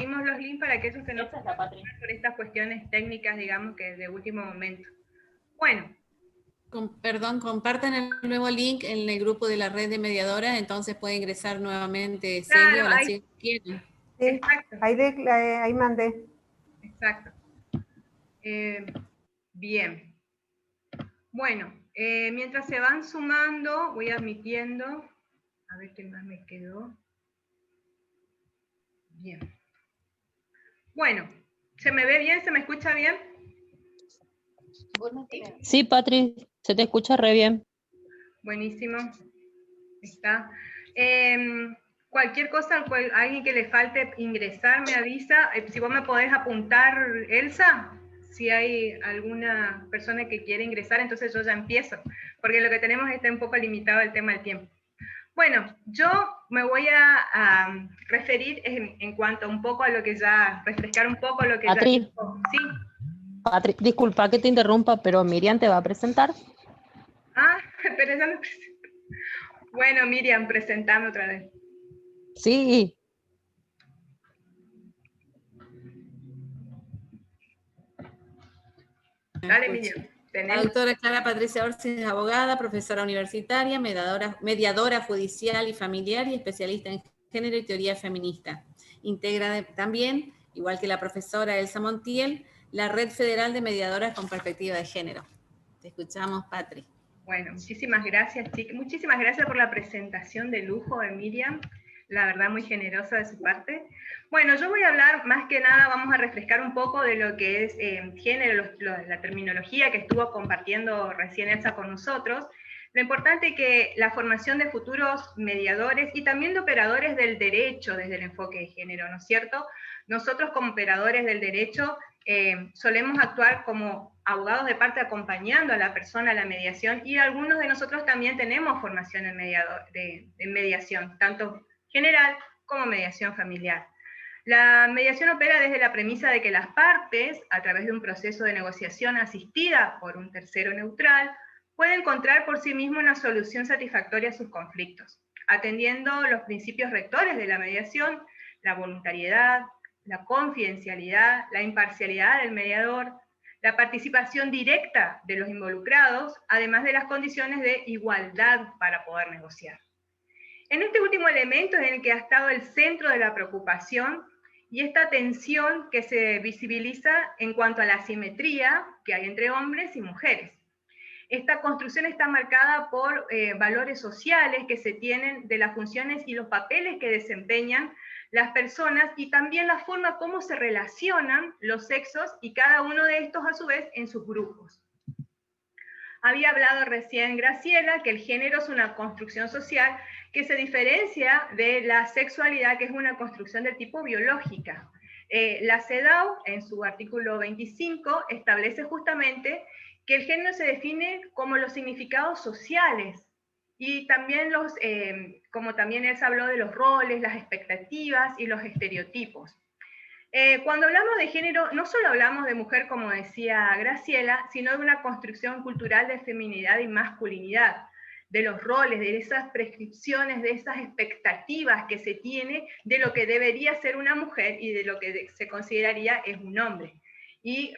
compartimos los links para aquellos que no pueden por estas cuestiones técnicas, digamos, que de último momento. Bueno. Perdón, compartan el nuevo link en el grupo de la red de mediadoras, entonces puede ingresar nuevamente Celia, claro, o la si quieren. Sí, exacto. Ahí mandé. Exacto. Bien. Bueno, mientras se van sumando, voy admitiendo, a ver qué más me quedó. Bien. Bueno, ¿se me ve bien? ¿Se me escucha bien? Sí, Patri, se te escucha re bien. Buenísimo. Está. Cualquier cosa, alguien que le falte ingresar, me avisa. Si vos me podés apuntar, Elsa, si hay alguna persona que quiere ingresar, entonces yo ya empiezo, porque lo que tenemos está un poco limitado el tema del tiempo. Bueno, yo me voy a referir en cuanto un poco a lo que ya, refrescar un poco lo que Patri, ya dijo. Sí. Patri, disculpa que te interrumpa, pero Miriam te va a presentar. Ah, pero ya me presento. Bueno, Miriam, presentame otra vez. Sí. Dale, Miriam. La doctora Clara Patricia Orsi es abogada, profesora universitaria, mediadora judicial y familiar y especialista en género y teoría feminista. Integra también, igual que la profesora Elsa Montiel, la Red Federal de Mediadoras con Perspectiva de Género. Te escuchamos, Patri. Bueno, muchísimas gracias, chicas. Muchísimas gracias por la presentación de lujo de Miriam. La verdad, muy generosa de su parte. Bueno, yo voy a hablar, más que nada, vamos a refrescar un poco de lo que es género, la terminología que estuvo compartiendo recién Elsa con nosotros. Lo importante que la formación de futuros mediadores y también de operadores del derecho desde el enfoque de género, ¿no es cierto? Nosotros como operadores del derecho solemos actuar como abogados de parte acompañando a la persona a la mediación, y algunos de nosotros también tenemos formación en mediación, tanto general como mediación familiar. La mediación opera desde la premisa de que las partes, a través de un proceso de negociación asistida por un tercero neutral, pueden encontrar por sí mismo una solución satisfactoria a sus conflictos, atendiendo los principios rectores de la mediación, la voluntariedad, la confidencialidad, la imparcialidad del mediador, la participación directa de los involucrados, además de las condiciones de igualdad para poder negociar. En este último elemento es en el que ha estado el centro de la preocupación y esta tensión que se visibiliza en cuanto a la asimetría que hay entre hombres y mujeres. Esta construcción está marcada por valores sociales que se tienen de las funciones y los papeles que desempeñan las personas, y también la forma como se relacionan los sexos y cada uno de estos a su vez en sus grupos. Había hablado recién Graciela que el género es una construcción social que se diferencia de la sexualidad, que es una construcción de tipo biológica. La CEDAW, en su artículo 25, establece justamente que el género se define como los significados sociales, y también como también él habló de los roles, las expectativas y los estereotipos. Cuando hablamos de género, no solo hablamos de mujer, como decía Graciela, sino de una construcción cultural de feminidad y masculinidad, de los roles, de esas prescripciones, de esas expectativas que se tiene de lo que debería ser una mujer y de lo que se consideraría es un hombre. Y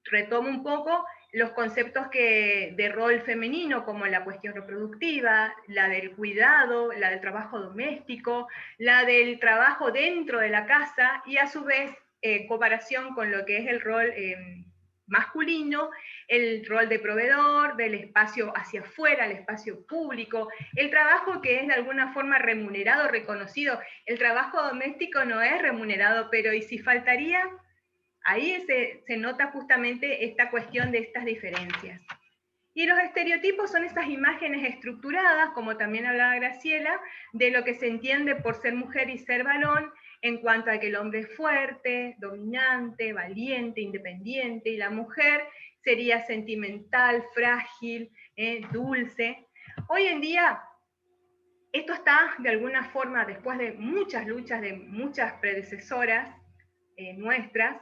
retomo un poco los conceptos de rol femenino, como la cuestión reproductiva, la del cuidado, la del trabajo doméstico, la del trabajo dentro de la casa, y a su vez, comparación con lo que es el rol masculino, el rol de proveedor, del espacio hacia afuera, el espacio público, el trabajo que es de alguna forma remunerado, reconocido. El trabajo doméstico no es remunerado, pero ¿y si faltaría? Ahí se nota justamente esta cuestión de estas diferencias. Y los estereotipos son esas imágenes estructuradas, como también hablaba Graciela, de lo que se entiende por ser mujer y ser varón, en cuanto a que el hombre es fuerte, dominante, valiente, independiente, y la mujer sería sentimental, frágil, dulce. Hoy en día, esto está de alguna forma, después de muchas luchas de muchas predecesoras nuestras,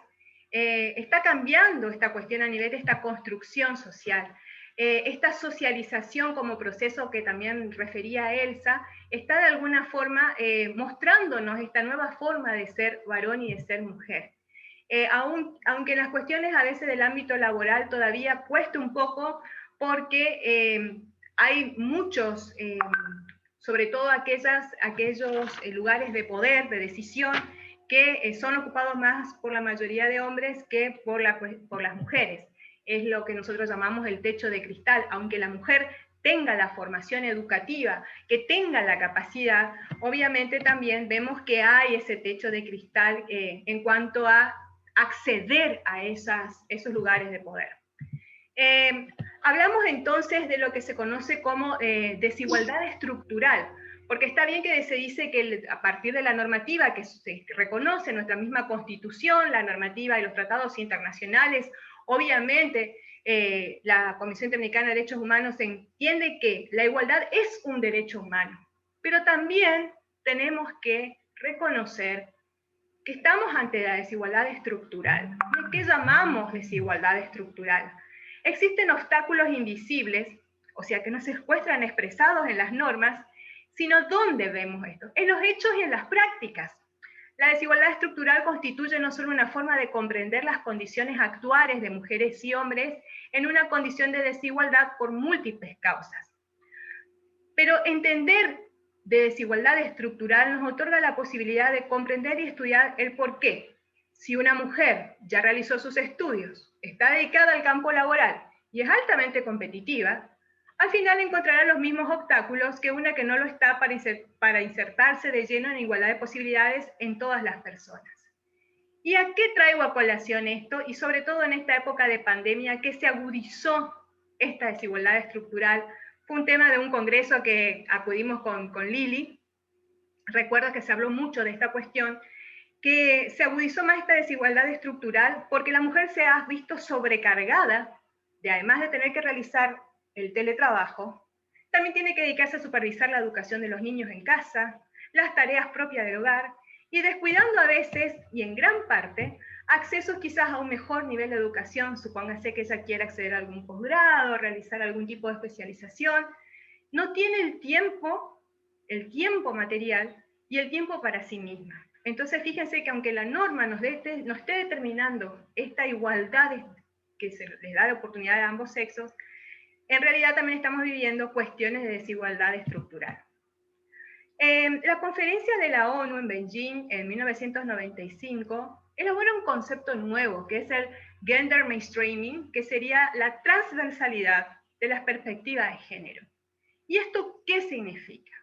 está cambiando esta cuestión a nivel de esta construcción social. esta socialización como proceso que también refería Elsa, está de alguna forma mostrándonos esta nueva forma de ser varón y de ser mujer. Aunque en las cuestiones a veces del ámbito laboral todavía cuesta un poco, porque hay muchos, sobre todo aquellos lugares de poder, de decisión, que son ocupados más por la mayoría de hombres que por las mujeres. Es lo que nosotros llamamos el techo de cristal. Aunque la mujer tenga la formación educativa, que tenga la capacidad, obviamente también vemos que hay ese techo de cristal en cuanto a acceder a esos lugares de poder. Hablamos entonces de lo que se conoce como desigualdad estructural, porque está bien que se dice que a partir de la normativa que se reconoce en nuestra misma Constitución, la normativa y los tratados internacionales, obviamente la Comisión Interamericana de Derechos Humanos entiende que la igualdad es un derecho humano, pero también tenemos que reconocer que estamos ante la desigualdad estructural. ¿Qué llamamos desigualdad estructural? Existen obstáculos invisibles, o sea, que no se encuentran expresados en las normas, sino ¿dónde vemos esto? En los hechos y en las prácticas. La desigualdad estructural constituye no solo una forma de comprender las condiciones actuales de mujeres y hombres en una condición de desigualdad por múltiples causas. Pero entender de desigualdad estructural nos otorga la posibilidad de comprender y estudiar el porqué. Si una mujer ya realizó sus estudios, está dedicada al campo laboral y es altamente competitiva, al final encontrará los mismos obstáculos que una que no lo está para insertarse de lleno en igualdad de posibilidades en todas las personas. ¿Y a qué traigo a colación esto? Y sobre todo en esta época de pandemia que se agudizó esta desigualdad estructural. Fue un tema de un congreso que acudimos con Lili. Recuerdo que se habló mucho de esta cuestión, que se agudizó más esta desigualdad estructural porque la mujer se ha visto sobrecargada, además de tener que realizar el teletrabajo, también tiene que dedicarse a supervisar la educación de los niños en casa, las tareas propias del hogar, y descuidando a veces, y en gran parte, accesos quizás a un mejor nivel de educación. Supóngase que ella quiera acceder a algún posgrado, realizar algún tipo de especialización, no tiene el tiempo material y el tiempo para sí misma. Entonces fíjense que aunque la norma nos esté determinando esta igualdad que se les da de oportunidad a ambos sexos, en realidad también estamos viviendo cuestiones de desigualdad estructural. La conferencia de la ONU en Beijing en 1995 elabora un concepto nuevo, que es el gender mainstreaming, que sería la transversalidad de las perspectivas de género. ¿Y esto qué significa?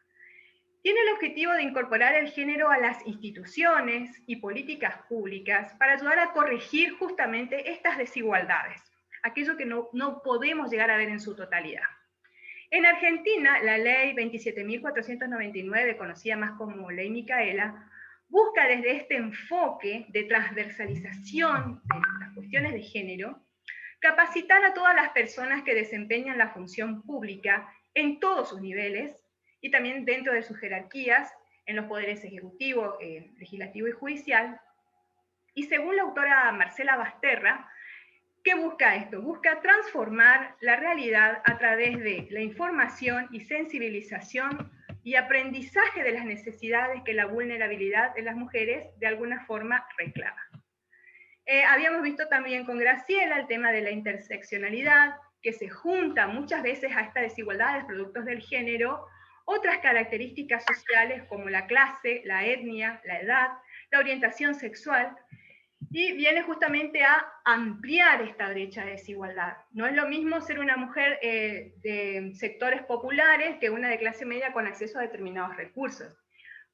Tiene el objetivo de incorporar el género a las instituciones y políticas públicas para ayudar a corregir justamente estas desigualdades, aquello que no podemos llegar a ver en su totalidad. En Argentina, la ley 27.499, conocida más como Ley Micaela, busca desde este enfoque de transversalización de las cuestiones de género, capacitar a todas las personas que desempeñan la función pública en todos sus niveles y también dentro de sus jerarquías, en los poderes ejecutivo, legislativo y judicial. Y según la autora Marcela Basterra, ¿qué busca esto? Busca transformar la realidad a través de la información y sensibilización y aprendizaje de las necesidades que la vulnerabilidad de las mujeres de alguna forma reclama. Habíamos visto también con Graciela el tema de la interseccionalidad, que se junta muchas veces a esta desigualdad de productos del género, otras características sociales como la clase, la etnia, la edad, la orientación sexual, y viene justamente a ampliar esta brecha de desigualdad. No es lo mismo ser una mujer de sectores populares que una de clase media con acceso a determinados recursos.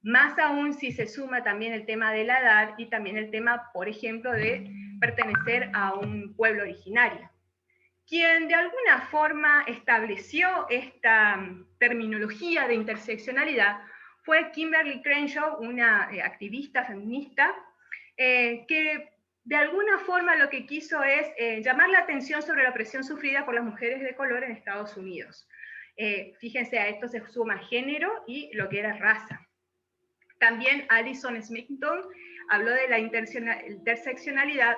Más aún si se suma también el tema de la edad y también el tema, por ejemplo, de pertenecer a un pueblo originario. Quien de alguna forma estableció esta terminología de interseccionalidad fue Kimberly Crenshaw, una activista feminista, que de alguna forma lo que quiso es llamar la atención sobre la opresión sufrida por las mujeres de color en Estados Unidos. Fíjense, a esto se suma género y lo que era raza. También Alison Smithson habló de la interseccionalidad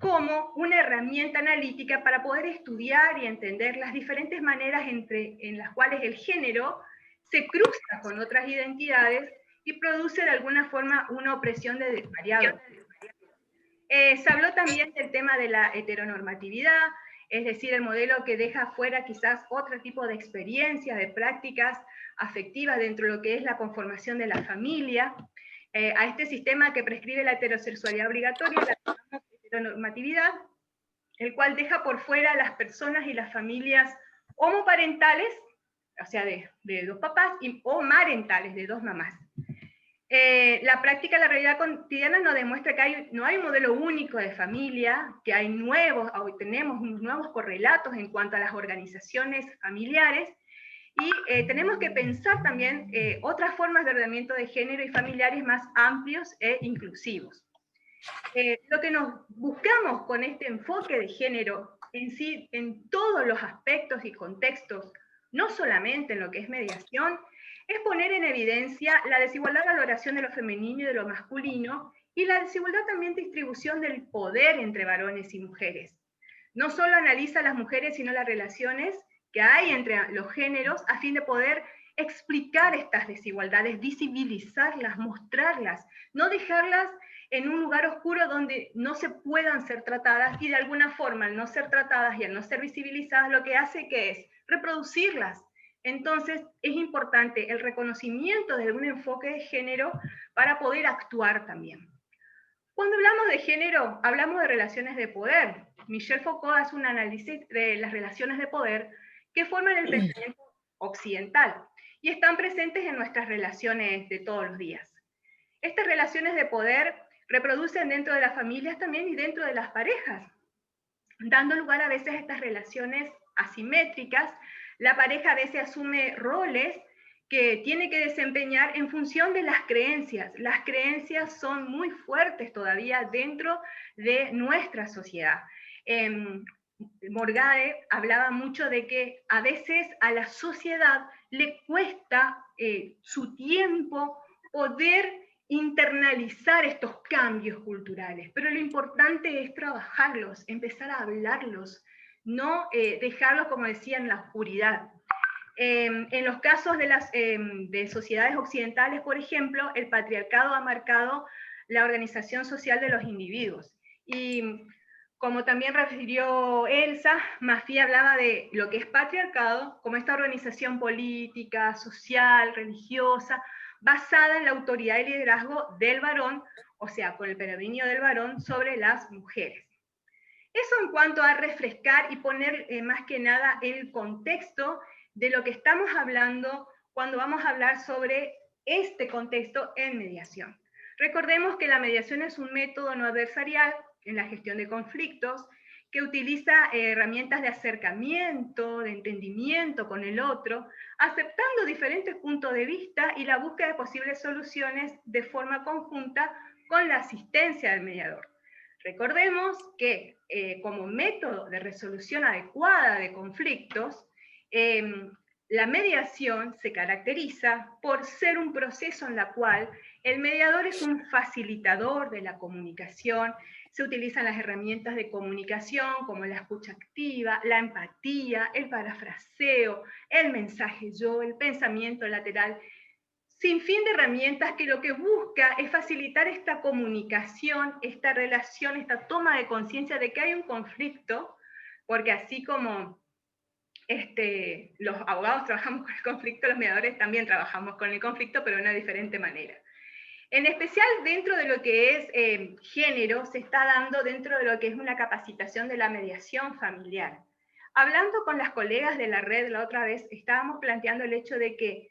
como una herramienta analítica para poder estudiar y entender las diferentes maneras en las cuales el género se cruza con otras identidades y produce de alguna forma una opresión de variados. Se habló también del tema de la heteronormatividad, es decir, el modelo que deja fuera quizás otro tipo de experiencias, de prácticas afectivas dentro de lo que es la conformación de la familia, a este sistema que prescribe la heterosexualidad obligatoria, la llamamos heteronormatividad, el cual deja por fuera a las personas y las familias homoparentales, o sea, de dos papás, o marentales, de dos mamás. La práctica de la realidad cotidiana nos demuestra que no hay un modelo único de familia, que hay hoy tenemos nuevos correlatos en cuanto a las organizaciones familiares, y tenemos que pensar también otras formas de ordenamiento de género y familiares más amplios e inclusivos. Lo que nos buscamos con este enfoque de género en sí, en todos los aspectos y contextos, no solamente en lo que es mediación, es poner en evidencia la desigualdad de valoración de lo femenino y de lo masculino, y la desigualdad también de distribución del poder entre varones y mujeres. No solo analiza a las mujeres, sino las relaciones que hay entre los géneros, a fin de poder explicar estas desigualdades, visibilizarlas, mostrarlas, no dejarlas en un lugar oscuro donde no se puedan ser tratadas, y de alguna forma al no ser tratadas y al no ser visibilizadas, lo que hace que es reproducirlas. Entonces es importante el reconocimiento de un enfoque de género para poder actuar también. Cuando hablamos de género, hablamos de relaciones de poder. Michel Foucault hace un análisis de las relaciones de poder que forman el pensamiento occidental y están presentes en nuestras relaciones de todos los días. Estas relaciones de poder reproducen dentro de las familias también y dentro de las parejas, dando lugar a veces a estas relaciones asimétricas. La pareja a veces asume roles que tiene que desempeñar en función de las creencias. Las creencias son muy fuertes todavía dentro de nuestra sociedad. Morgade hablaba mucho de que a veces a la sociedad le cuesta su tiempo poder internalizar estos cambios culturales, pero lo importante es trabajarlos, empezar a hablarlos, no dejarlos, como decía, en la oscuridad. En los casos de sociedades occidentales, por ejemplo, el patriarcado ha marcado la organización social de los individuos. Y como también refirió Elsa, Maffei hablaba de lo que es patriarcado como esta organización política, social, religiosa, basada en la autoridad y liderazgo del varón, o sea, con el predominio del varón sobre las mujeres. Eso en cuanto a refrescar y poner más que nada el contexto de lo que estamos hablando cuando vamos a hablar sobre este contexto en mediación. Recordemos que la mediación es un método no adversarial en la gestión de conflictos, que utiliza herramientas de acercamiento, de entendimiento con el otro, aceptando diferentes puntos de vista y la búsqueda de posibles soluciones de forma conjunta con la asistencia del mediador. Recordemos que como método de resolución adecuada de conflictos, la mediación se caracteriza por ser un proceso en el cual el mediador es un facilitador de la comunicación. Se utilizan las herramientas de comunicación como la escucha activa, la empatía, el parafraseo, el mensaje yo, el pensamiento lateral, sin fin de herramientas que lo que busca es facilitar esta comunicación, esta relación, esta toma de conciencia de que hay un conflicto, porque así como los abogados trabajamos con el conflicto, los mediadores también trabajamos con el conflicto, pero de una diferente manera. En especial dentro de lo que es género, se está dando dentro de lo que es una capacitación de la mediación familiar. Hablando con las colegas de la red la otra vez, estábamos planteando el hecho de que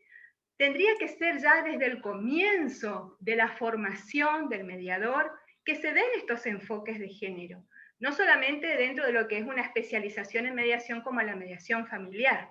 tendría que ser ya desde el comienzo de la formación del mediador que se den estos enfoques de género, no solamente dentro de lo que es una especialización en mediación como la mediación familiar.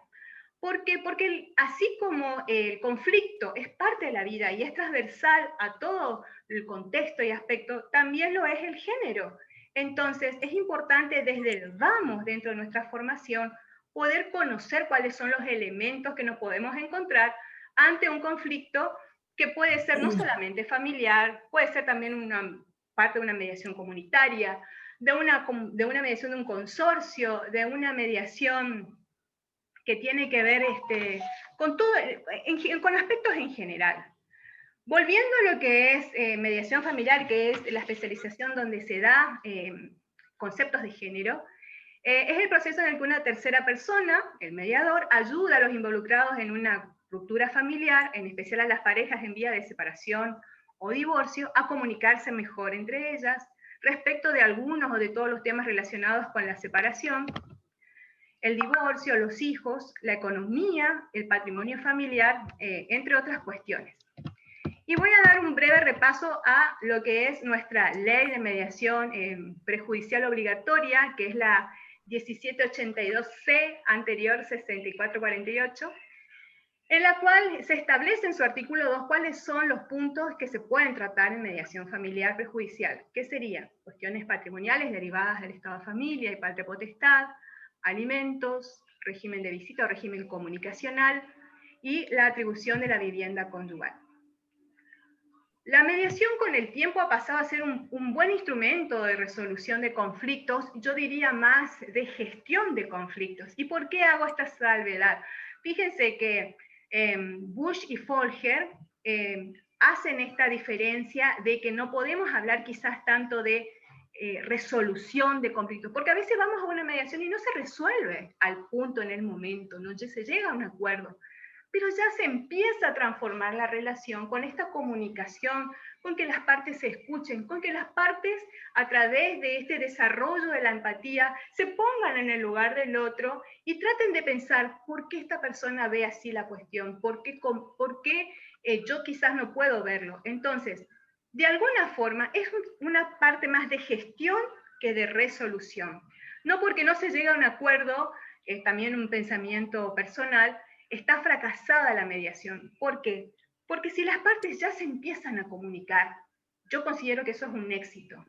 ¿Por qué? Porque así como el conflicto es parte de la vida y es transversal a todo el contexto y aspecto, también lo es el género. Entonces es importante desde el vamos dentro de nuestra formación poder conocer cuáles son los elementos que nos podemos encontrar ante un conflicto que puede ser no solamente familiar, puede ser también una parte de una mediación comunitaria, de una mediación de un consorcio, de una mediación que tiene que ver con, con aspectos en general. Volviendo a lo que es mediación familiar, que es la especialización donde se da conceptos de género, es el proceso en el que una tercera persona, el mediador, ayuda a los involucrados en una ruptura familiar, en especial a las parejas en vía de separación o divorcio, a comunicarse mejor entre ellas respecto de algunos o de todos los temas relacionados con la separación, el divorcio, los hijos, la economía, el patrimonio familiar, entre otras cuestiones. Y voy a dar un breve repaso a lo que es nuestra ley de mediación prejudicial obligatoria, que es la 1782C, anterior 6448, en la cual se establece en su artículo 2 cuáles son los puntos que se pueden tratar en mediación familiar prejudicial, que serían cuestiones patrimoniales derivadas del estado de familia y patria potestad, alimentos, régimen de visita o régimen comunicacional, y la atribución de la vivienda conyugal. La mediación con el tiempo ha pasado a ser un buen instrumento de resolución de conflictos, yo diría más de gestión de conflictos. ¿Y por qué hago esta salvedad? Fíjense que Bush y Folger hacen esta diferencia de que no podemos hablar quizás tanto de resolución de conflictos, porque a veces vamos a una mediación y no se resuelve al punto en el momento, no se llega a un acuerdo, pero ya se empieza a transformar la relación con esta comunicación, con que las partes se escuchen, con que las partes a través de este desarrollo de la empatía se pongan en el lugar del otro y traten de pensar por qué esta persona ve así la cuestión, por qué yo quizás no puedo verlo. Entonces, de alguna forma es una parte más de gestión que de resolución. No porque no se llega a un acuerdo, es también un pensamiento personal, está fracasada la mediación. ¿Por qué? Porque si las partes ya se empiezan a comunicar, yo considero que eso es un éxito.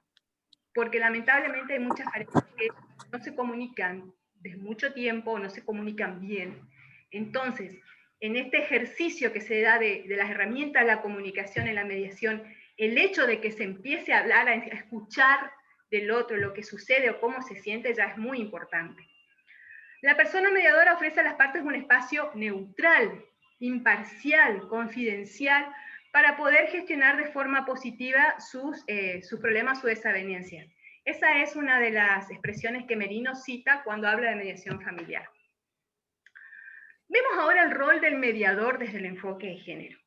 Porque lamentablemente hay muchas parejas que no se comunican desde mucho tiempo, no se comunican bien. Entonces, en este ejercicio que se da de las herramientas de la comunicación en la mediación, el hecho de que se empiece a hablar, a escuchar del otro lo que sucede o cómo se siente ya es muy importante. La persona mediadora ofrece a las partes un espacio neutral, imparcial, confidencial, para poder gestionar de forma positiva sus problemas, sus desavenencias. Esa es una de las expresiones que Merino cita cuando habla de mediación familiar. Vemos ahora el rol del mediador desde el enfoque de género.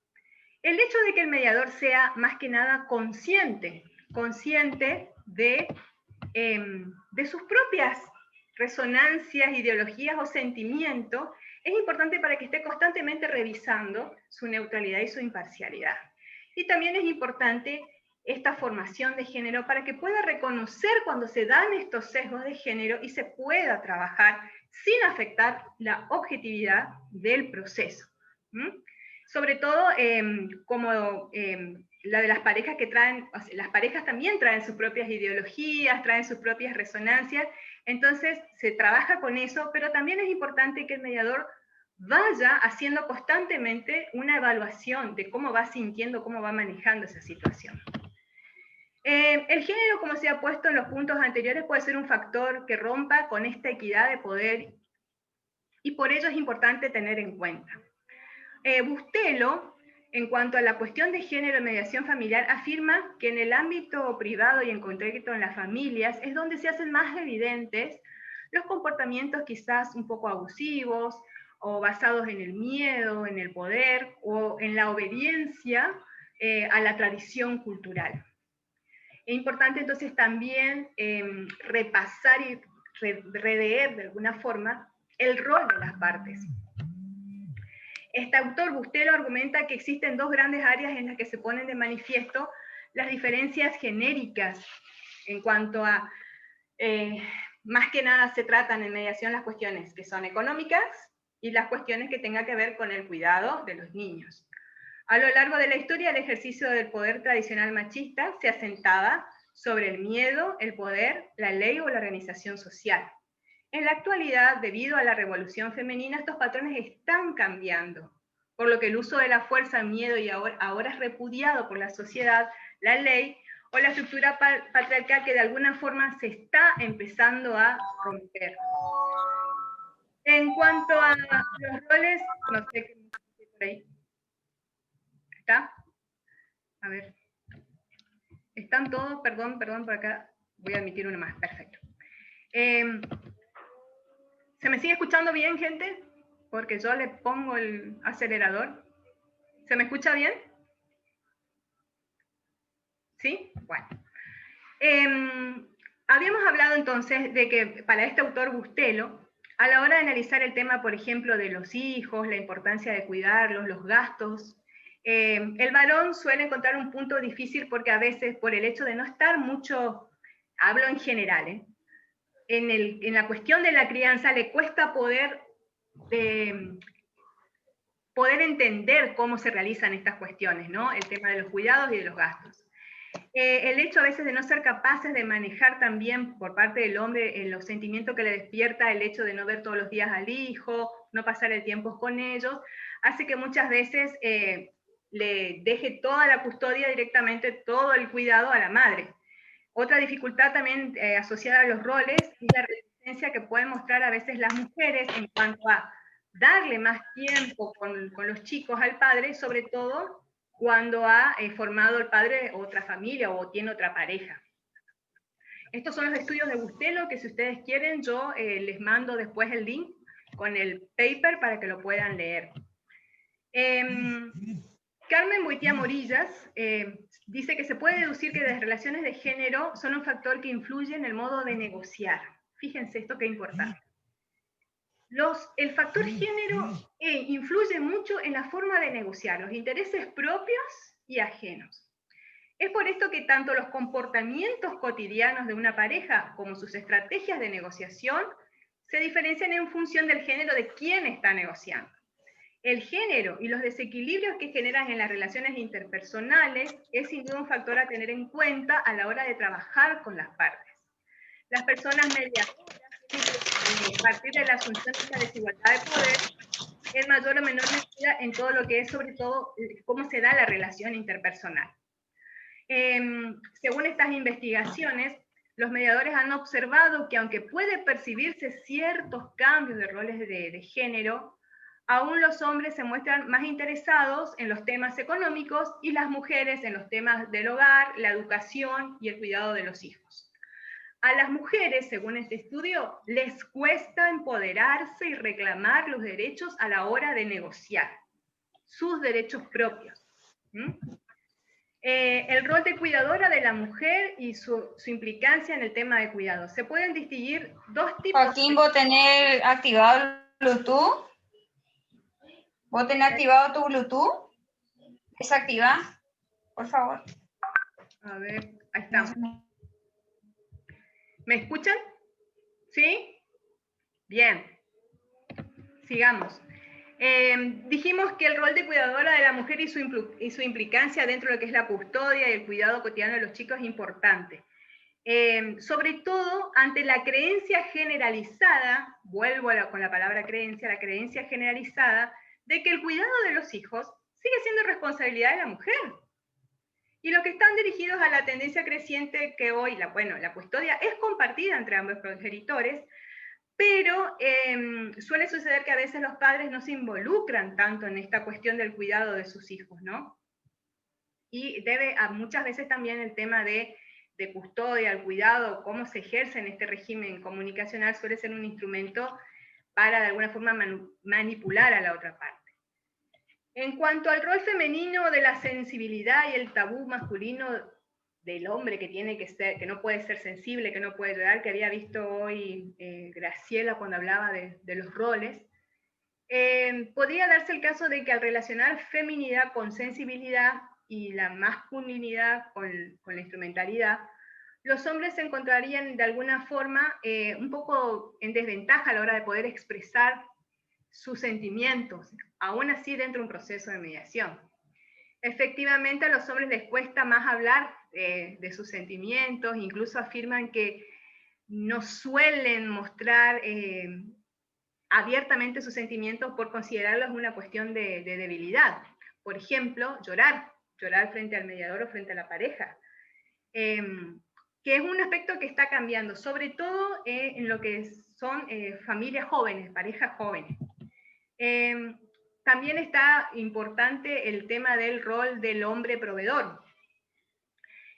El hecho de que el mediador sea más que nada consciente de sus propias resonancias, ideologías o sentimientos, es importante para que esté constantemente revisando su neutralidad y su imparcialidad. Y también es importante esta formación de género para que pueda reconocer cuando se dan estos sesgos de género y se pueda trabajar sin afectar la objetividad del proceso. Sobre todo, como la de las parejas que traen, o sea, las parejas también traen sus propias ideologías, traen sus propias resonancias, entonces se trabaja con eso, pero también es importante que el mediador vaya haciendo constantemente una evaluación de cómo va sintiendo, cómo va manejando esa situación. El género, como se ha puesto en los puntos anteriores, puede ser un factor que rompa con esta equidad de poder, y por ello es importante tener en cuenta. Bustelo, en cuanto a la cuestión de género en mediación familiar, afirma que en el ámbito privado y en concreto en las familias es donde se hacen más evidentes los comportamientos quizás un poco abusivos o basados en el miedo, en el poder o en la obediencia a la tradición cultural. Es importante entonces también repasar y releer de alguna forma el rol de las partes. Este autor, Bustelo, argumenta que existen dos grandes áreas en las que se ponen de manifiesto las diferencias genéricas en cuanto a, más que nada se tratan en mediación las cuestiones que son económicas y las cuestiones que tengan que ver con el cuidado de los niños. A lo largo de la historia, el ejercicio del poder tradicional machista se asentaba sobre el miedo, el poder, la ley o la organización social. En la actualidad, debido a la revolución femenina, estos patrones están cambiando, por lo que el uso de la fuerza, miedo y ahora es repudiado por la sociedad, la ley o la estructura patriarcal que de alguna forma se está empezando a romper. En cuanto a los roles, no sé qué por ahí. ¿Está? A ver. ¿Están todos? Perdón, por acá. Voy a admitir uno más. Perfecto. ¿Se me sigue escuchando bien, gente? Porque yo le pongo el acelerador. ¿Se me escucha bien? ¿Sí? Bueno. Habíamos hablado entonces de que para este autor Bustelo, a la hora de analizar el tema, por ejemplo, de los hijos, la importancia de cuidarlos, los gastos, el varón suele encontrar un punto difícil porque a veces, por el hecho de no estar mucho, hablo en general, en la cuestión de la crianza, le cuesta poder entender cómo se realizan estas cuestiones, ¿no? El tema de los cuidados y de los gastos. El hecho a veces de no ser capaces de manejar también por parte del hombre los sentimientos que le despierta el hecho de no ver todos los días al hijo, no pasar el tiempo con ellos, hace que muchas veces le deje toda la custodia directamente, todo el cuidado a la madre. Otra dificultad también asociada a los roles es la resistencia que pueden mostrar a veces las mujeres en cuanto a darle más tiempo con los chicos al padre, sobre todo cuando ha formado el padre otra familia o tiene otra pareja. Estos son los estudios de Bustelo, que si ustedes quieren, yo les mando después el link con el paper para que lo puedan leer. Carmen Boitia Morillas dice que se puede deducir que las relaciones de género son un factor que influye en el modo de negociar. Fíjense esto que importante. El factor género influye mucho en la forma de negociar los intereses propios y ajenos. Es por esto que tanto los comportamientos cotidianos de una pareja como sus estrategias de negociación se diferencian en función del género de quien está negociando. El género y los desequilibrios que generan en las relaciones interpersonales es sin duda un factor a tener en cuenta a la hora de trabajar con las partes. Las personas mediadoras a partir de la asunción de esta desigualdad de poder, en mayor o menor medida en todo lo que es sobre todo cómo se da la relación interpersonal. Según estas investigaciones, los mediadores han observado que aunque puede percibirse ciertos cambios de roles de género, aún los hombres se muestran más interesados en los temas económicos y las mujeres en los temas del hogar, la educación y el cuidado de los hijos. A las mujeres, según este estudio, les cuesta empoderarse y reclamar los derechos a la hora de negociar, sus derechos propios. El rol de cuidadora de la mujer y su implicancia en el tema de cuidado. Se pueden distinguir dos tipos. Joaquín, ¿vos tenés activado el Bluetooth? ¿Vos tenés activado tu Bluetooth? Desactiva, por favor. A ver, ahí estamos. ¿Me escuchan? ¿Sí? Bien. Sigamos. Dijimos que el rol de cuidadora de la mujer y su implicancia dentro de lo que es la custodia y el cuidado cotidiano de los chicos es importante. Sobre todo ante la creencia generalizada, vuelvo con la palabra creencia, la creencia generalizada de que el cuidado de los hijos sigue siendo responsabilidad de la mujer. Y los que están dirigidos a la tendencia creciente que hoy, la custodia es compartida entre ambos progenitores, pero suele suceder que a veces los padres no se involucran tanto en esta cuestión del cuidado de sus hijos, ¿no? Y muchas veces también el tema de custodia, el cuidado, cómo se ejerce en este régimen comunicacional suele ser un instrumento para de alguna forma manipular a la otra parte. En cuanto al rol femenino de la sensibilidad y el tabú masculino del hombre que no puede ser sensible, que no puede llorar, que había visto hoy Graciela cuando hablaba de los roles, podría darse el caso de que al relacionar feminidad con sensibilidad y la masculinidad con la instrumentalidad, los hombres se encontrarían de alguna forma un poco en desventaja a la hora de poder expresar sus sentimientos, aún así dentro de un proceso de mediación. Efectivamente, a los hombres les cuesta más hablar de sus sentimientos, incluso afirman que no suelen mostrar abiertamente sus sentimientos por considerarlos una cuestión de debilidad. Por ejemplo, llorar frente al mediador o frente a la pareja. que es un aspecto que está cambiando, sobre todo en lo que son familias jóvenes, parejas jóvenes. También está importante el tema del rol del hombre proveedor.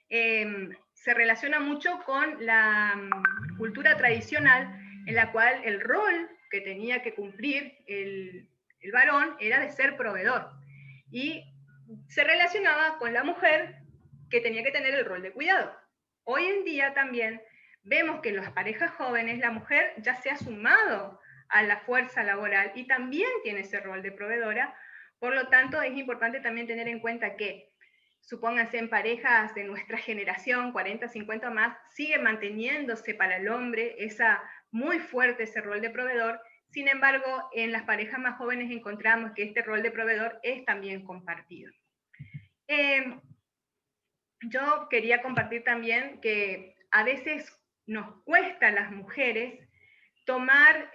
Se relaciona mucho con la cultura tradicional, en la cual el rol que tenía que cumplir el varón era de ser proveedor. Y se relacionaba con la mujer, que tenía que tener el rol de cuidado. Hoy en día también vemos que en las parejas jóvenes la mujer ya se ha sumado a la fuerza laboral y también tiene ese rol de proveedora. Por lo tanto, es importante también tener en cuenta que, supónganse en parejas de nuestra generación, 40, 50 más, sigue manteniéndose para el hombre muy fuerte ese rol de proveedor. Sin embargo, en las parejas más jóvenes encontramos que este rol de proveedor es también compartido. Yo quería compartir también que a veces nos cuesta a las mujeres tomar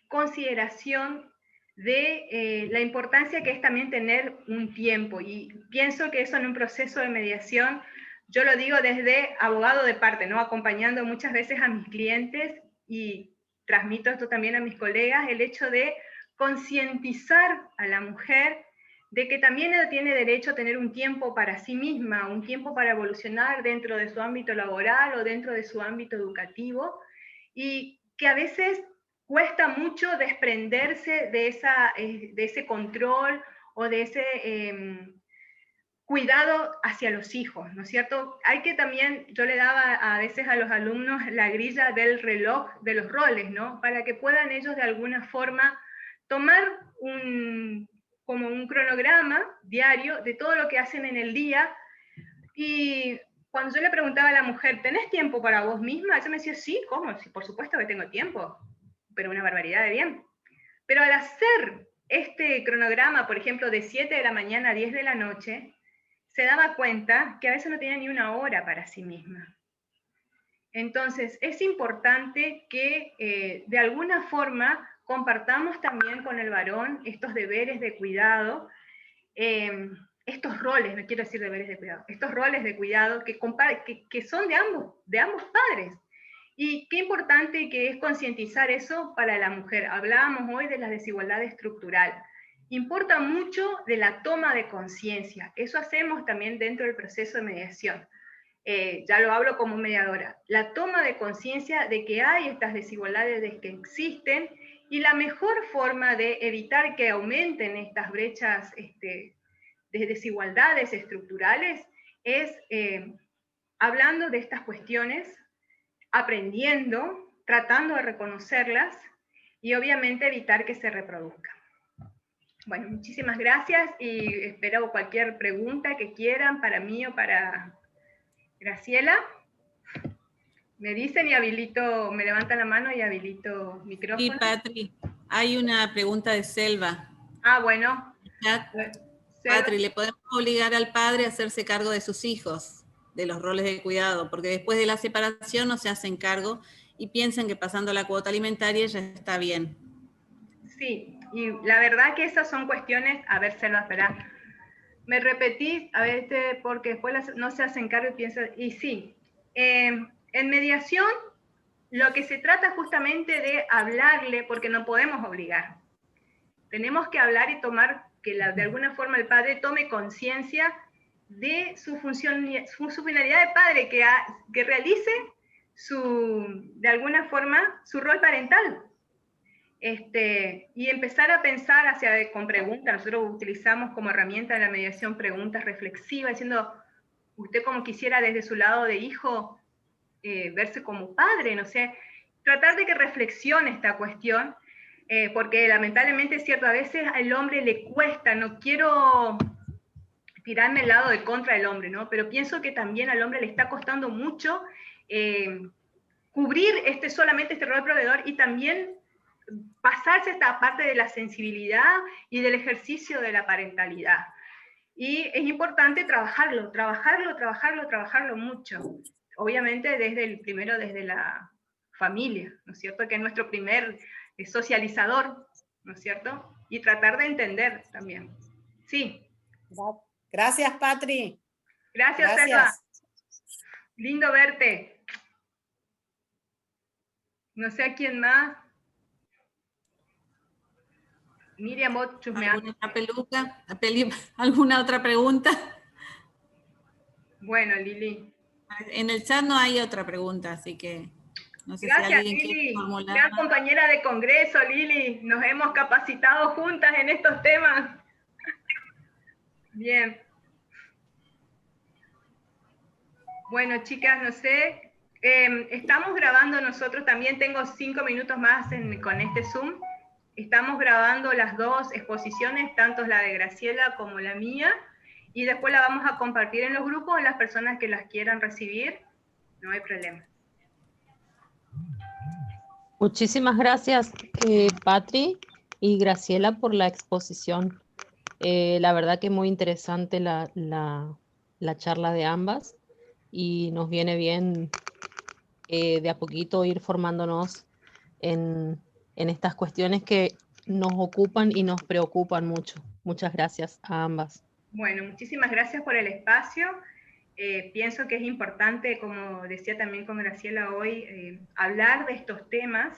consideración de la importancia que es también tener un tiempo, y pienso que eso en un proceso de mediación, yo lo digo desde abogado de parte, ¿no? Acompañando muchas veces a mis clientes, y transmito esto también a mis colegas, el hecho de concientizar a la mujer de que también ella tiene derecho a tener un tiempo para sí misma, un tiempo para evolucionar dentro de su ámbito laboral o dentro de su ámbito educativo, y que a veces cuesta mucho desprenderse de ese control o de ese cuidado hacia los hijos, ¿no es cierto? Hay que también, yo le daba a veces a los alumnos la grilla del reloj de los roles, ¿no? Para que puedan ellos de alguna forma tomar como un cronograma diario de todo lo que hacen en el día. Y cuando yo le preguntaba a la mujer, ¿tenés tiempo para vos misma? Ella me decía, sí, ¿cómo? Sí, por supuesto que tengo tiempo, pero una barbaridad de bien. Pero al hacer este cronograma, por ejemplo, de 7 de la mañana a 10 de la noche, se daba cuenta que a veces no tenía ni una hora para sí misma. Entonces, es importante que de alguna forma compartamos también con el varón estos deberes de cuidado, estos roles, no quiero decir deberes de cuidado, estos roles de cuidado que son de ambos padres. Y qué importante que es concientizar eso para la mujer. Hablábamos hoy de la desigualdad estructural. Importa mucho de la toma de conciencia. Eso hacemos también dentro del proceso de mediación. Ya lo hablo como mediadora. La toma de conciencia de que hay estas desigualdades, de que existen, y la mejor forma de evitar que aumenten estas brechas de desigualdades estructurales es hablando de estas cuestiones, aprendiendo, tratando de reconocerlas y obviamente evitar que se reproduzcan. Bueno, muchísimas gracias y espero cualquier pregunta que quieran para mí o para Graciela. Me dicen y habilito, me levantan la mano y habilito micrófono. Sí, Patri, hay una pregunta de Selva. Ah, bueno. Patri, ¿le podemos obligar al padre a hacerse cargo de sus hijos, de los roles de cuidado? Porque después de la separación no se hacen cargo y piensan que pasando la cuota alimentaria ya está bien. Sí, y la verdad que esas son cuestiones, a ver, Selva, espera. Me repetí, a ver, porque después no se hacen cargo y piensan, y sí, en mediación lo que se trata justamente de hablarle, porque no podemos obligar. Tenemos que hablar y tomar, que de alguna forma el padre tome conciencia de su función, su finalidad de padre, que realice de alguna forma su rol parental. Y empezar a pensar con preguntas. Nosotros utilizamos como herramienta de la mediación preguntas reflexivas, diciendo, usted como quisiera desde su lado de hijo verse como padre, no sé, tratar de que reflexione esta cuestión, porque lamentablemente es cierto, a veces al hombre le cuesta, no quiero tirarme el lado de contra del hombre, ¿no? Pero pienso que también al hombre le está costando mucho cubrir solamente este rol proveedor y también pasarse esta parte de la sensibilidad y del ejercicio de la parentalidad. Y es importante trabajarlo mucho. Obviamente primero desde la familia, ¿no es cierto? Que es nuestro primer socializador, ¿no es cierto? Y tratar de entender también. Sí. Gracias, Patri. Gracias. Selva. Lindo verte. No sé a quién más. Miriam, vos chusmeás. ¿Alguna otra ¿Alguna otra pregunta? Bueno, Lili. En el chat no hay otra pregunta, así que no sé si Gracias, alguien quiere Lili. formular. Gran compañera de congreso, Lili. Nos hemos capacitado juntas en estos temas. Bien. Bueno, chicas, no sé. Estamos grabando nosotros, también tengo 5 minutos más con este Zoom. Estamos grabando las dos exposiciones, tanto la de Graciela como la mía, y después la vamos a compartir en los grupos a las personas que las quieran recibir. No hay problema. Muchísimas gracias, Patri y Graciela, por la exposición. La verdad que muy interesante la charla de ambas y nos viene bien de a poquito ir formándonos en estas cuestiones que nos ocupan y nos preocupan mucho. Muchas gracias a ambas. Bueno, muchísimas gracias por el espacio. Pienso que es importante, como decía también con Graciela hoy, hablar de estos temas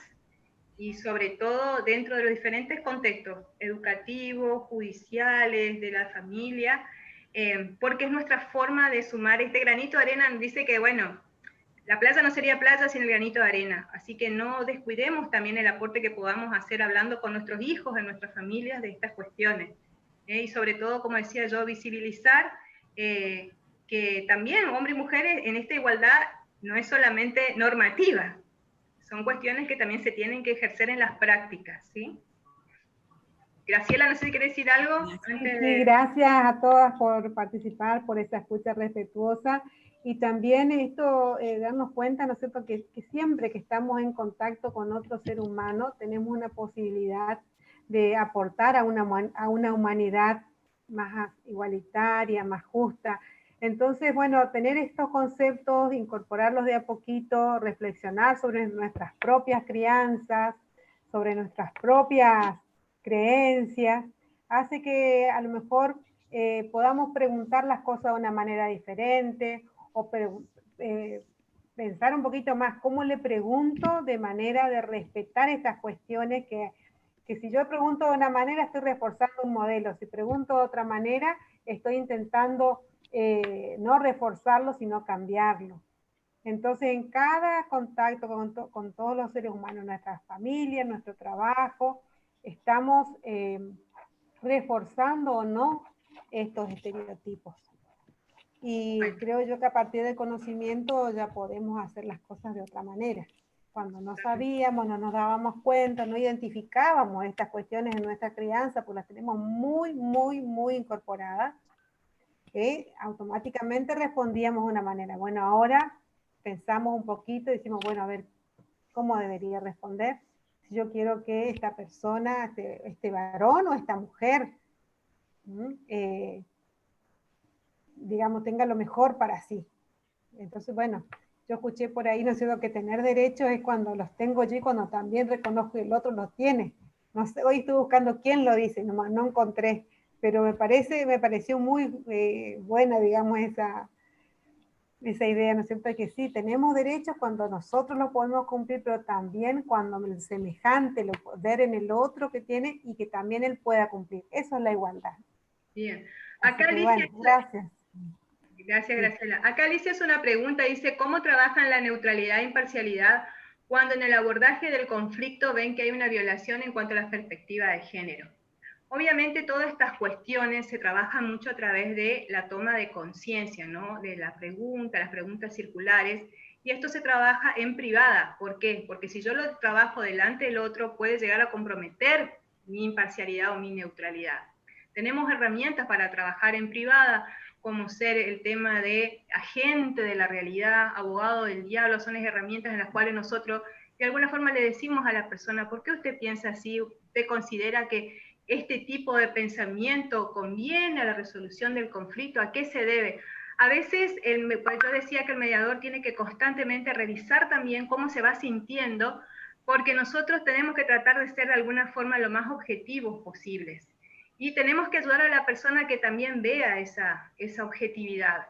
y sobre todo dentro de los diferentes contextos educativos, judiciales, de la familia, porque es nuestra forma de sumar este granito de arena. Dice que, bueno, la playa no sería playa sin el granito de arena, así que no descuidemos también el aporte que podamos hacer hablando con nuestros hijos, en nuestras familias, de estas cuestiones. Y sobre todo, como decía yo, visibilizar que también hombres y mujeres en esta igualdad no es solamente normativa, son cuestiones que también se tienen que ejercer en las prácticas, ¿sí? Graciela, no sé si querés decir algo antes Sí, de... gracias a todas por participar, por esa escucha respetuosa y también esto, darnos cuenta, ¿no es cierto?, que siempre que estamos en contacto con otro ser humano tenemos una posibilidad de aportar a una humanidad más igualitaria, más justa. Entonces, bueno, tener estos conceptos, incorporarlos de a poquito, reflexionar sobre nuestras propias crianzas, sobre nuestras propias creencias, hace que a lo mejor podamos preguntar las cosas de una manera diferente o pensar un poquito más cómo le pregunto de manera de respetar estas cuestiones que si yo pregunto de una manera estoy reforzando un modelo, si pregunto de otra manera estoy intentando no reforzarlo sino cambiarlo. Entonces en cada contacto con todos los seres humanos, nuestras familias, nuestro trabajo, estamos reforzando o no estos estereotipos. Y creo yo que a partir del conocimiento ya podemos hacer las cosas de otra manera. Cuando no sabíamos, no nos dábamos cuenta, no identificábamos estas cuestiones en nuestra crianza, pues las tenemos muy incorporadas, automáticamente respondíamos de una manera. Bueno, ahora pensamos un poquito y decimos, bueno, a ver, ¿cómo debería responder? Si yo quiero que esta persona, este varón o esta mujer, digamos, tenga lo mejor para sí. Entonces, bueno, yo escuché por ahí, ¿no sé, lo que tener derechos es cuando los tengo yo y cuando también reconozco que el otro los tiene? No sé, hoy estoy buscando quién lo dice, no encontré, pero me pareció muy buena, digamos, esa idea, ¿no es cierto? Que sí, tenemos derechos cuando nosotros los podemos cumplir, pero también cuando el semejante lo ver en el otro que tiene y que también él pueda cumplir. Eso es la igualdad. Bien. Acá Acá Alicia... bueno, gracias. Gracias, Graciela. Acá Alicia hace una pregunta, dice, ¿cómo trabajan la neutralidad e imparcialidad cuando en el abordaje del conflicto ven que hay una violación en cuanto a la perspectiva de género? Obviamente todas estas cuestiones se trabajan mucho a través de la toma de conciencia, ¿no? De la pregunta, las preguntas circulares, y esto se trabaja en privada. ¿Por qué? Porque si yo lo trabajo delante del otro, puede llegar a comprometer mi imparcialidad o mi neutralidad. Tenemos herramientas para trabajar en privada, como ser el tema de agente de la realidad, abogado del diablo, son las herramientas en las cuales nosotros de alguna forma le decimos a la persona, ¿por qué usted piensa así? ¿Usted considera que este tipo de pensamiento conviene a la resolución del conflicto? ¿A qué se debe? A veces, yo decía que el mediador tiene que constantemente revisar también cómo se va sintiendo, porque nosotros tenemos que tratar de ser de alguna forma lo más objetivos posibles. Y tenemos que ayudar a la persona que también vea esa objetividad.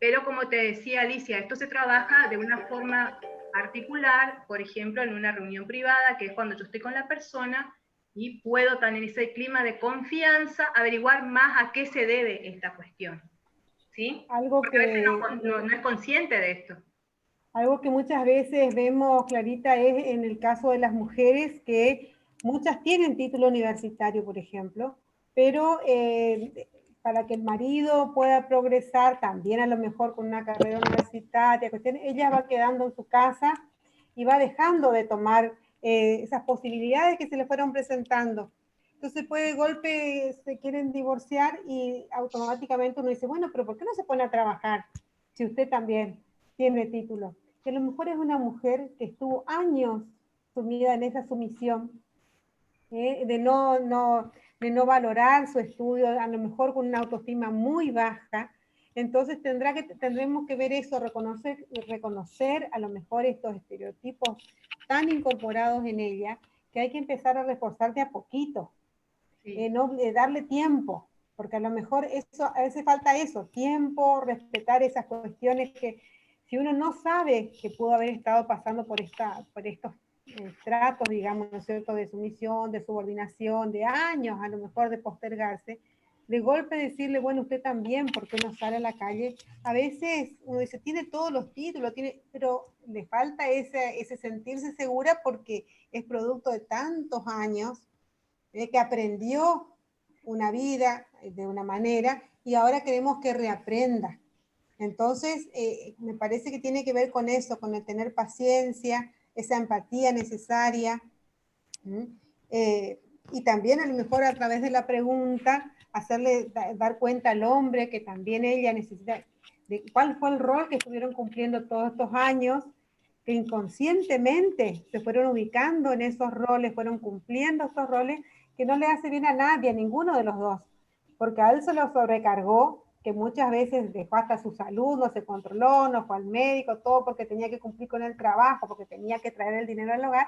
Pero como te decía Alicia, esto se trabaja de una forma particular, por ejemplo, en una reunión privada, que es cuando yo estoy con la persona y puedo también en ese clima de confianza averiguar más a qué se debe esta cuestión. ¿Sí? Algo Porque a veces que, no es consciente de esto. algo que muchas veces vemos, Clarita, es en el caso de las mujeres que muchas tienen título universitario, por ejemplo, pero para que el marido pueda progresar también a lo mejor con una carrera universitaria, ella va quedando en su casa y va dejando de tomar esas posibilidades que se le fueron presentando. Entonces, pues de golpe se quieren divorciar y automáticamente uno dice, bueno, pero ¿por qué no se pone a trabajar si usted también tiene título? Que a lo mejor es una mujer que estuvo años sumida en esa sumisión, de no valorar su estudio, a lo mejor con una autoestima muy baja. Entonces tendremos que ver eso, reconocer a lo mejor estos estereotipos tan incorporados en ella, que hay que empezar a reforzar de a poquito, Sí. darle tiempo, porque a lo mejor eso, a veces falta eso, tiempo, respetar esas cuestiones que si uno no sabe que pudo haber estado pasando por estos tratos, digamos, ¿no es cierto?, de sumisión, de subordinación, de años a lo mejor de postergarse, de golpe decirle, bueno, usted también, ¿por qué no sale a la calle? A veces uno dice, tiene todos los títulos, pero le falta ese sentirse segura porque es producto de tantos años que aprendió una vida de una manera y ahora queremos que reaprenda. Entonces, me parece que tiene que ver con eso, con el tener paciencia, esa empatía necesaria. Y también a lo mejor a través de la pregunta, dar cuenta al hombre que también ella necesita, de cuál fue el rol que estuvieron cumpliendo todos estos años, que inconscientemente se fueron ubicando en esos roles, fueron cumpliendo estos roles, que no le hace bien a nadie, a ninguno de los dos, porque a él se lo sobrecargó, que muchas veces dejó hasta su salud, no se controló, no fue al médico, todo porque tenía que cumplir con el trabajo, porque tenía que traer el dinero al hogar,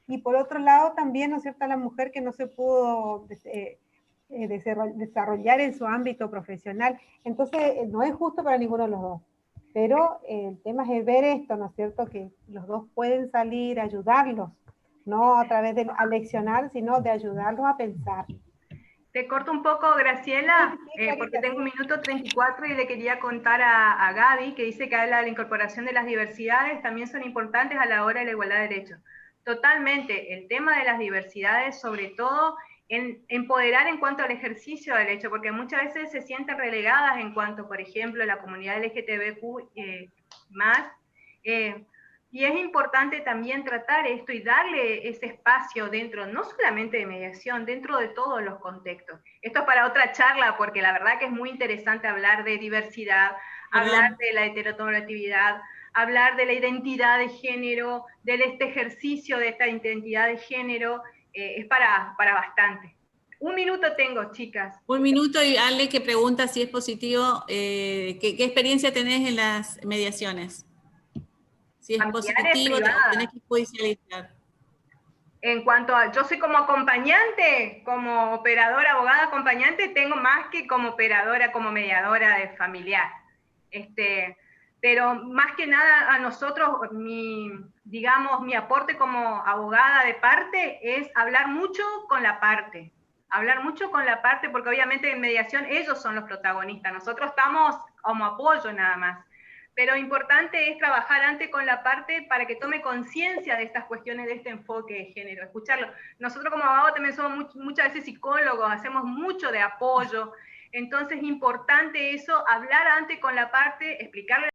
y por otro lado también, ¿no es cierto?, la mujer que no se pudo desarrollar en su ámbito profesional. Entonces, no es justo para ninguno de los dos. Pero el tema es ver esto, ¿no es cierto?, que los dos pueden salir, ayudarlos, no a través de aleccionar, sino de ayudarlos a pensar. Te corto un poco, Graciela, porque tengo 1:34 y le quería contar a Gaby, que dice que habla de la incorporación de las diversidades, también son importantes a la hora de la igualdad de derechos. Totalmente, el tema de las diversidades, sobre todo en empoderar en cuanto al ejercicio del derecho, porque muchas veces se sienten relegadas en cuanto, por ejemplo, la comunidad LGTBQ más, y es importante también tratar esto y darle ese espacio dentro, no solamente de mediación, dentro de todos los contextos. Esto es para otra charla, porque la verdad que es muy interesante hablar de diversidad, hablar de la heteronormatividad, hablar de la identidad de género, de este ejercicio de esta identidad de género, es para bastante. 1 minuto tengo, chicas. 1 minuto y Ale que pregunta si es positivo, ¿qué experiencia tenés en las mediaciones? Si es positivo, tenés que judicializar. En cuanto a, yo soy como acompañante, como operadora, abogada acompañante, tengo más que como operadora, como mediadora de familiar. Pero más que nada a nosotros, digamos, mi aporte como abogada de parte es hablar mucho con la parte. Hablar mucho con la parte, porque obviamente en mediación ellos son los protagonistas, nosotros estamos como apoyo nada más. Pero importante es trabajar antes con la parte para que tome conciencia de estas cuestiones, de este enfoque de género, escucharlo. Nosotros como abogados también somos muchas veces psicólogos, hacemos mucho de apoyo, entonces es importante eso, hablar antes con la parte, explicarle